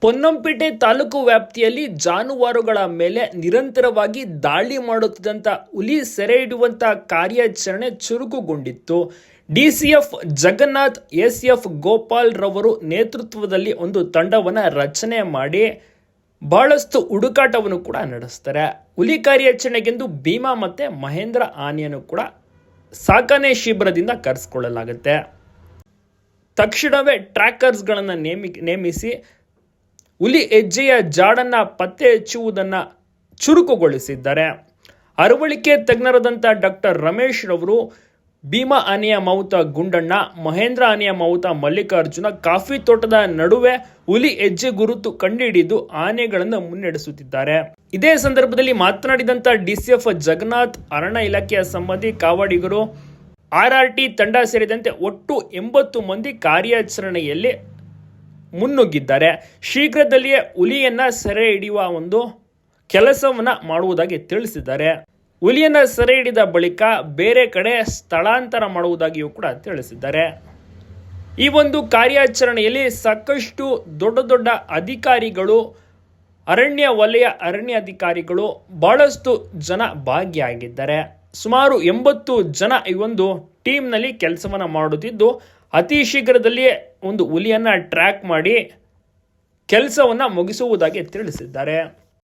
ಪೊನ್ನಂಪೇಟೆ ತಾಲೂಕು ವ್ಯಾಪ್ತಿಯಲ್ಲಿ ಜಾನುವಾರುಗಳ ಮೇಲೆ ನಿರಂತರವಾಗಿ ದಾಳಿ ಮಾಡುತ್ತಿದ್ದಂಥ ಹುಲಿ ಸೆರೆ ಹಿಡಿಯುವಂಥ ಕಾರ್ಯಾಚರಣೆ ಚುರುಕುಗೊಂಡಿತ್ತು. ಡಿಸಿಎಫ್ ಜಗನ್ನಾಥ್, ಎಸ್ಎಫ್ ಗೋಪಾಲ್ ರವರು ನೇತೃತ್ವದಲ್ಲಿ ಒಂದು ತಂಡವನ್ನು ರಚನೆ ಮಾಡಿ ಬಹಳಷ್ಟು ಹುಡುಕಾಟವನ್ನು ಕೂಡ ನಡೆಸ್ತಾರೆ. ಹುಲಿ ಕಾರ್ಯಾಚರಣೆಗೆಂದು ಭೀಮಾ ಮತ್ತು ಮಹೇಂದ್ರ ಆನೆಯನ್ನು ಕೂಡ ಸಾಕಣೆ ಶಿಬಿರದಿಂದ ಕರೆಸಿಕೊಳ್ಳಲಾಗುತ್ತೆ. ತಕ್ಷಣವೇ ಟ್ರ್ಯಾಕರ್ಸ್ಗಳನ್ನು ನೇಮಿಸಿ ಹುಲಿ ಹೆಜ್ಜೆಯ ಜಾಡನ್ನು ಪತ್ತೆ ಹಚ್ಚುವುದನ್ನು ಚುರುಕುಗೊಳಿಸಿದ್ದಾರೆ. ಅರವಳಿಕೆ ತಜ್ಞರಾದಂಥ ಡಾಕ್ಟರ್ ರಮೇಶ್ ರವರು ಭೀಮಾ ಆನೆಯ ಮಾವುತ ಗುಂಡಣ್ಣ, ಮಹೇಂದ್ರ ಆನೆಯ ಮಾವುತ ಮಲ್ಲಿಕಾರ್ಜುನ ಕಾಫಿ ತೋಟದ ನಡುವೆ ಹುಲಿ ಹೆಜ್ಜೆ ಗುರುತು ಕಂಡುಹಿಡಿದು ಆನೆಗಳನ್ನು ಮುನ್ನಡೆಸುತ್ತಿದ್ದಾರೆ. ಇದೇ ಸಂದರ್ಭದಲ್ಲಿ ಮಾತನಾಡಿದಂಥ ಡಿಸಿಎಫ್ ಜಗನ್ನಾಥ್, ಅರಣ್ಯ ಇಲಾಖೆಯ ಸಂಬಂಧಿ, ಕಾವಾಡಿಗರು, RRT ತಂಡ ಸೇರಿದಂತೆ ಒಟ್ಟು 80 ಮಂದಿ ಕಾರ್ಯಾಚರಣೆಯಲ್ಲಿ ಮುನ್ನುಗ್ಗಿದ್ದಾರೆ. ಶೀಘ್ರದಲ್ಲಿಯೇ ಹುಲಿಯನ್ನ ಸೆರೆ ಹಿಡಿಯುವ ಒಂದು ಕೆಲಸವನ್ನ ಮಾಡುವುದಾಗಿ ತಿಳಿಸಿದ್ದಾರೆ. ಹುಲಿಯನ್ನ ಸೆರೆ ಹಿಡಿದ ಬಳಿಕ ಬೇರೆ ಕಡೆ ಸ್ಥಳಾಂತರ ಮಾಡುವುದಾಗಿಯೂ ಕೂಡ ತಿಳಿಸಿದ್ದಾರೆ. ಈ ಒಂದು ಕಾರ್ಯಾಚರಣೆಯಲ್ಲಿ ಸಾಕಷ್ಟು ದೊಡ್ಡ ದೊಡ್ಡ ಅಧಿಕಾರಿಗಳು, ಅರಣ್ಯ ವಲಯ ಅರಣ್ಯಾಧಿಕಾರಿಗಳು ಬಹಳಷ್ಟು ಜನ ಭಾಗಿಯಾಗಿದ್ದಾರೆ. ಸುಮಾರು 80 ಜನ ಈ ಒಂದು ಟೀಮ್ನಲ್ಲಿ ಕೆಲಸವನ್ನು ಮಾಡುತ್ತಿದ್ದು ಅತಿ ಶೀಘ್ರದಲ್ಲಿಯೇ ಒಂದು ಹುಲಿಯನ್ನು ಟ್ರ್ಯಾಕ್ ಮಾಡಿ ಕೆಲಸವನ್ನು ಮುಗಿಸುವುದಾಗಿ ತಿಳಿಸಿದ್ದಾರೆ.